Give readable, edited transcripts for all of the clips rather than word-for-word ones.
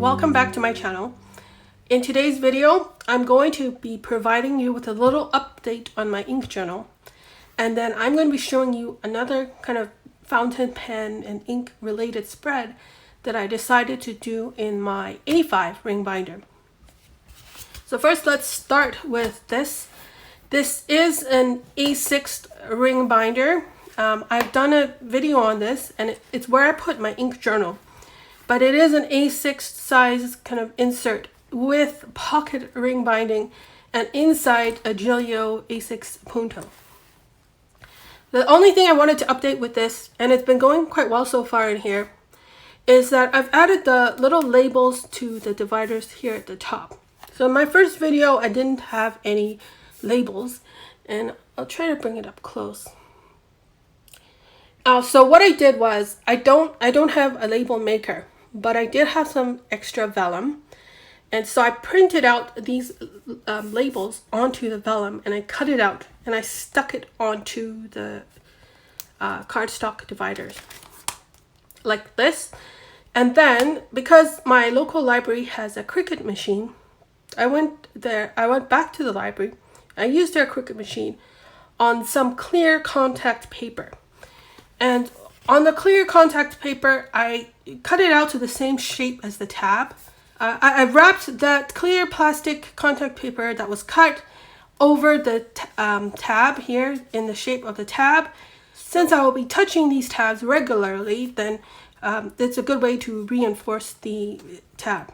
welcome back to my channel. In today's video, I'm going to be providing you with a little update on my ink journal, and then I'm going to be showing you another kind of fountain pen and ink related spread that I decided to do in my A5 ring binder. So first, let's start with this. This is an A6 ring binder. I've done a video on this, and it's where I put my ink journal. But it is an A6 size kind of insert with pocket ring binding and inside a Gillio A6 Punto. The only thing I wanted to update with this, and it's been going quite well so far in here, is that I've added the little labels to the dividers here at the top. So in my first video, I didn't have any labels, and I'll try to bring it up close. So what I did was, I don't have a label maker, but I did have some extra vellum, and so I printed out these labels onto the vellum, and I cut it out and I stuck it onto the cardstock dividers like this. And then, because my local library has a Cricut machine, I went back to the library. I used their Cricut machine on some clear contact paper, and on the clear contact paper, I cut it out to the same shape as the tab. I wrapped that clear plastic contact paper that was cut over the tab here in the shape of the tab. Since I will be touching these tabs regularly, then it's a good way to reinforce the tab.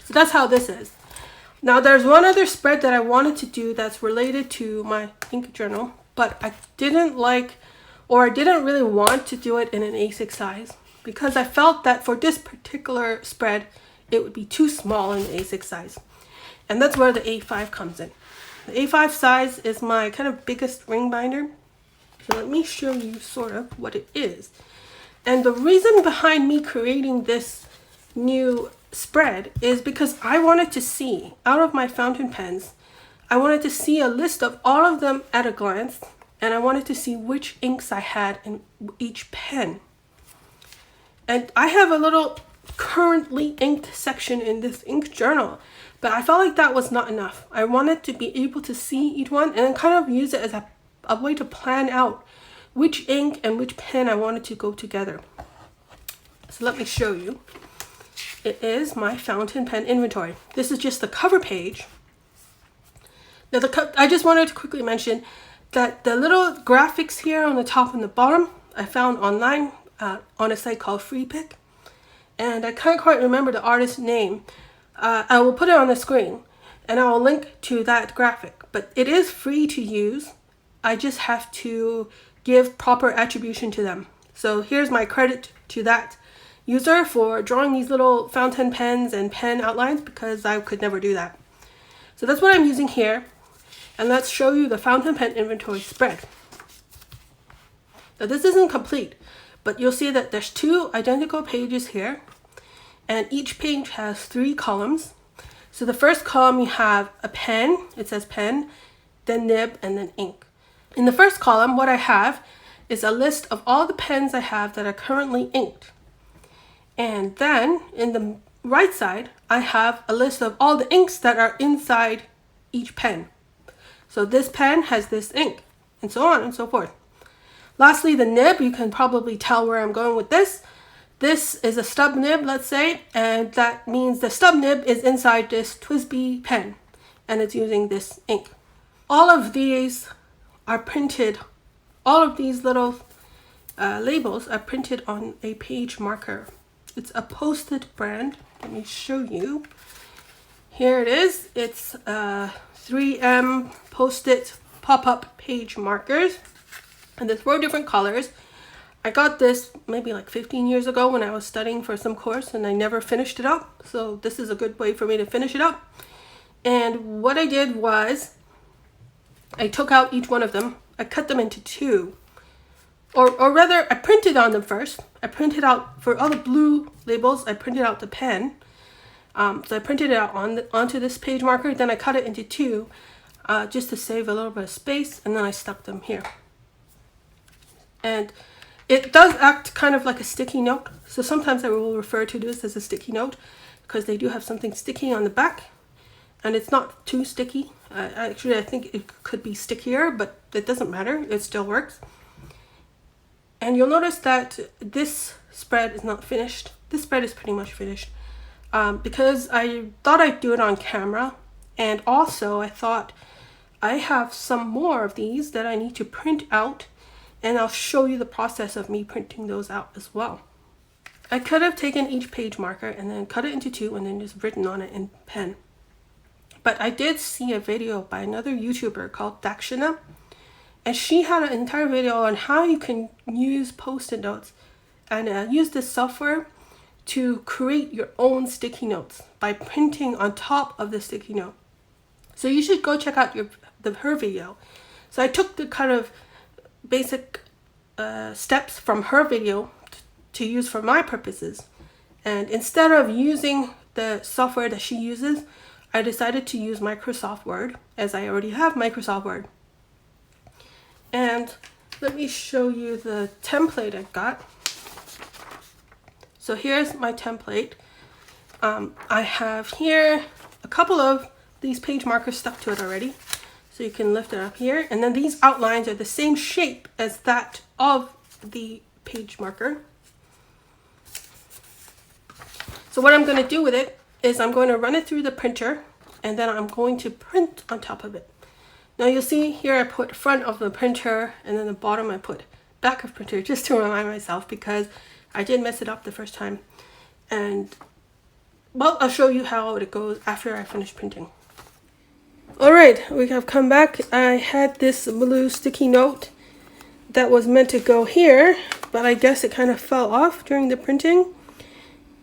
So that's how this is. Now there's one other spread that I wanted to do that's related to my ink journal, but I didn't really want to do it in an A6 size because I felt that for this particular spread, it would be too small in the A6 size. And that's where the A5 comes in. The A5 size is my kind of biggest ring binder. So let me show you sort of what it is. And the reason behind me creating this new spread is because I wanted to see, out of my fountain pens, I wanted to see a list of all of them at a glance, and I wanted to see which inks I had in each pen. And I have a little currently inked section in this ink journal, but I felt like that was not enough. I wanted to be able to see each one and then kind of use it as a way to plan out which ink and which pen I wanted to go together. So let me show you. It is my fountain pen inventory. This is just the cover page. Now I just wanted to quickly mention that the little graphics here on the top and the bottom I found online on a site called Freepik, and I can't quite remember the artist's name. I will put it on the screen and I will link to that graphic, but it is free to use. I just have to give proper attribution to them. So here's my credit to that user for drawing these little fountain pens and pen outlines, because I could never do that. So that's what I'm using here, and let's show you the fountain pen inventory spread. Now this isn't complete, but you'll see that there's two identical pages here, and each page has 3 columns. So the first column, you have a pen, it says pen, then nib, and then ink. In the first column, what I have is a list of all the pens I have that are currently inked. And then in the right side, I have a list of all the inks that are inside each pen. So this pen has this ink, and so on and so forth. Lastly, the nib, you can probably tell where I'm going with this. This is a stub nib, let's say, and that means the stub nib is inside this TWSBI pen, and it's using this ink. All of these are printed, all of these little labels are printed on a page marker. It's a Post-it brand. Let me show you. Here it is. It's 3M Post-it pop-up page markers, and there's 4 different colors. I got this maybe like 15 years ago when I was studying for some course, and I never finished it up. So this is a good way for me to finish it up. And what I did was I took out each one of them. I cut them into 2. Or rather, I printed on them first. I printed out, for all the blue labels, I printed out the pen. So I printed it out onto this page marker. Then I cut it into 2 just to save a little bit of space. And then I stuck them here. And it does act kind of like a sticky note. So sometimes I will refer to this as a sticky note. because they do have something sticky on the back, and it's not too sticky. Actually, I think it could be stickier, but it doesn't matter. It still works. And you'll notice that this spread is not finished. This spread is pretty much finished because I thought I'd do it on camera, and also I thought I have some more of these that I need to print out, and I'll show you the process of me printing those out as well. I could have taken each page marker and then cut it into two and then just written on it in pen. But I did see a video by another YouTuber called Dakshina, and she had an entire video on how you can use Post-it notes and use this software to create your own sticky notes by printing on top of the sticky note. So you should go check out her video. So I took the kind of basic steps from her video to use for my purposes, and instead of using the software that she uses, I decided to use Microsoft Word, as I already have Microsoft Word. And let me show you the template I got. So here's my template. I have here a couple of these page markers stuck to it already, so you can lift it up here, and then these outlines are the same shape as that of the page marker. So what I'm going to do with it is I'm going to run it through the printer, and then I'm going to print on top of it. Now you'll see here I put front of the printer, and then the bottom I put back of printer, just to remind myself, because I did mess it up the first time. And well, I'll show you how it goes after I finish printing. Alright, we have come back. I had this blue sticky note that was meant to go here, but I guess it kind of fell off during the printing.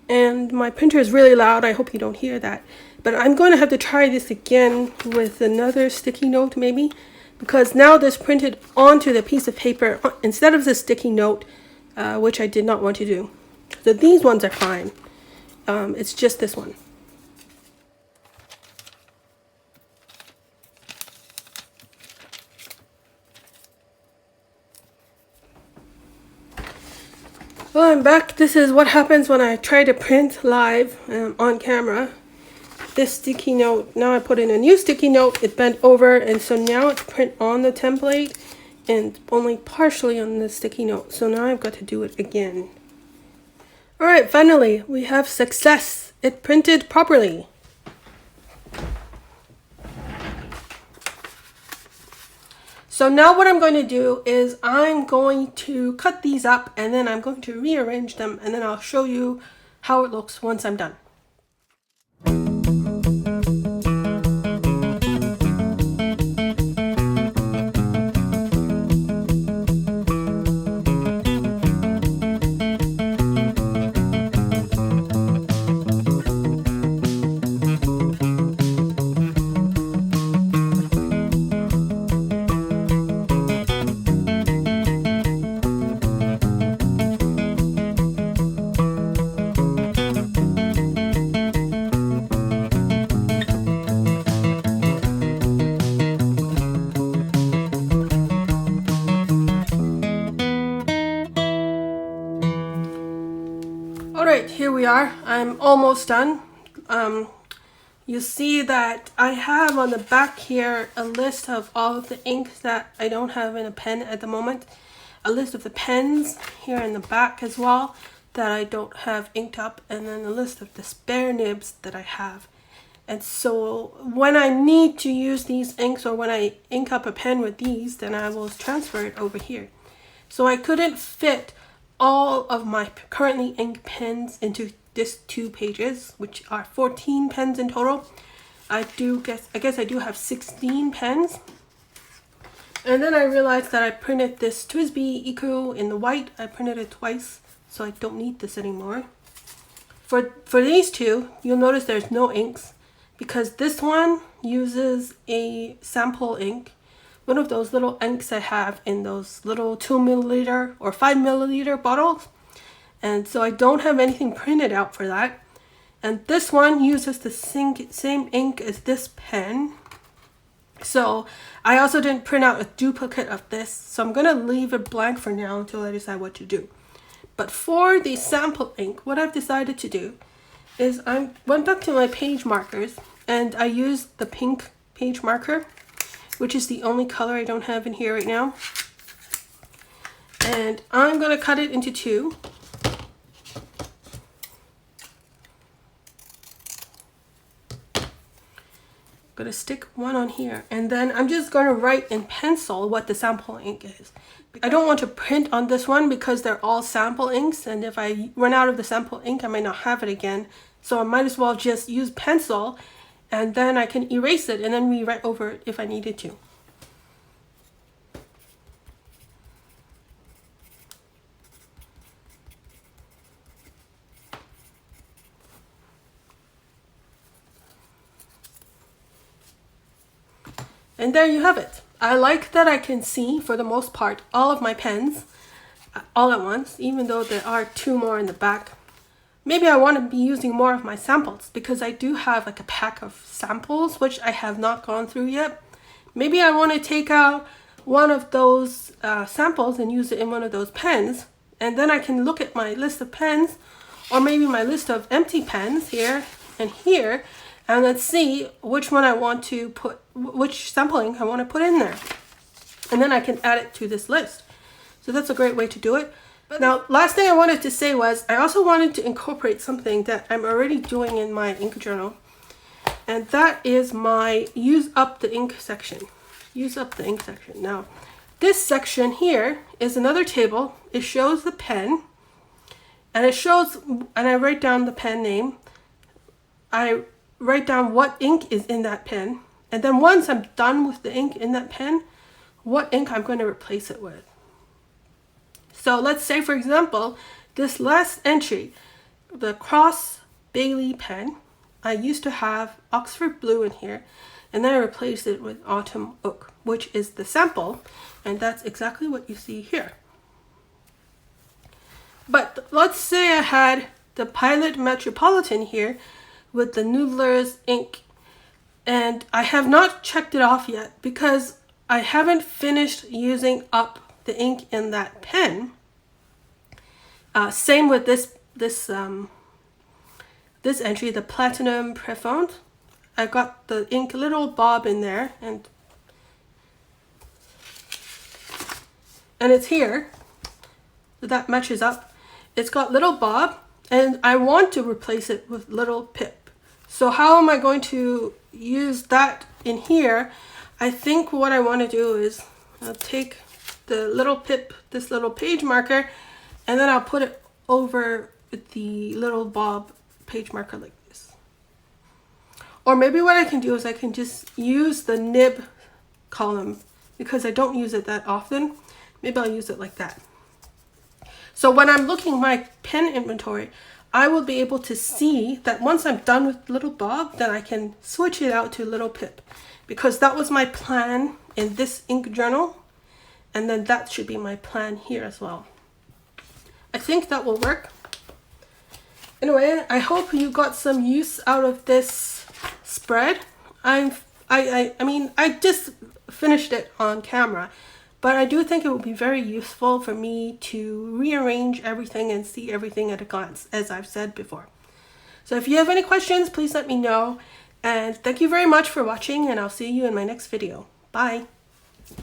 And my printer is really loud. I hope you don't hear that. But I'm going to have to try this again with another sticky note maybe, because now this printed onto the piece of paper instead of the sticky note, which I did not want to do. So these ones are fine. It's just this one. Well, I'm back. This is what happens when I try to print live on camera. This sticky note, now I put in a new sticky note, it bent over, and so now it's print on the template and only partially on the sticky note. So now I've got to do it again. Alright, finally, we have success. It printed properly. So now what I'm going to do is I'm going to cut these up, and then I'm going to rearrange them, and then I'll show you how it looks once I'm done. Alright, here we are. I'm almost done. You see that I have on the back here a list of all of the ink that I don't have in a pen at the moment. A list of the pens here in the back as well that I don't have inked up, and then a list of the spare nibs that I have. And so when I need to use these inks, or when I ink up a pen with these, then I will transfer it over here. So I couldn't fit all of my currently inked pens into this 2 pages, which are 14 pens in total. I guess I do have 16 pens. And then I realized that I printed this TWSBI Eco in the white. I printed it twice, so I don't need this anymore. For these two, you'll notice there's no inks, because this one uses a sample ink, one of those little inks I have in those little 2 milliliter or 5 milliliter bottles. And so I don't have anything printed out for that. And this one uses the same ink as this pen. So I also didn't print out a duplicate of this. So I'm going to leave it blank for now until I decide what to do. But for the sample ink, what I've decided to do is I went back to my page markers and I used the pink page marker, which is the only color I don't have in here right now. And I'm going to cut it into two. I'm going to stick one on here, and then I'm just going to write in pencil what the sample ink is. I don't want to print on this one because they're all sample inks, and if I run out of the sample ink I might not have it again, so I might as well just use pencil, and then I can erase it and then rewrite over it if I needed to. And there you have it. I like that I can see, for the most part, all of my pens all at once, even though there are two more in the back. Maybe I want to be using more of my samples because I do have like a pack of samples which I have not gone through yet. Maybe I want to take out one of those samples and use it in one of those pens, and then I can look at my list of pens, or maybe my list of empty pens here and here, and let's see which one I want to put, which sampling I want to put in there. And then I can add it to this list. So that's a great way to do it. Now, last thing I wanted to say was I also wanted to incorporate something that I'm already doing in my ink journal. And that is my use up the ink section. Use up the ink section. Now, this section here is another table. It shows the pen. And it shows, and I write down the pen name. I write down what ink is in that pen, and then once I'm done with the ink in that pen, what ink I'm going to replace it with. So let's say, for example, this last entry, the Cross Bailey pen, I used to have Oxford Blue in here, and then I replaced it with Autumn Oak, which is the sample, and that's exactly what you see here. But let's say I had the Pilot Metropolitan here with the Noodler's ink, and I have not checked it off yet because I haven't finished using up the ink in that pen. Same with this entry, the Platinum Profonde. I got the ink little bob in there, and it's here, so that matches up. It's got little bob, and I want to replace it with little Pip. So how am I going to use that in here? I think what I want to do is I'll take the little Pip, this little page marker, and then I'll put it over the little bob page marker like this. Or maybe what I can do is I can just use the nib column because I don't use it that often. Maybe I'll use it like that. So when I'm looking at my pen inventory, I will be able to see that once I'm done with little bob, then I can switch it out to little Pip, because that was my plan in this ink journal, and then that should be my plan here as well. I think that will work. Anyway, I hope you got some use out of this spread. I mean, I just finished it on camera, but I do think it would be very useful for me to rearrange everything and see everything at a glance, as I've said before. So if you have any questions, please let me know. And thank you very much for watching, and I'll see you in my next video. Bye.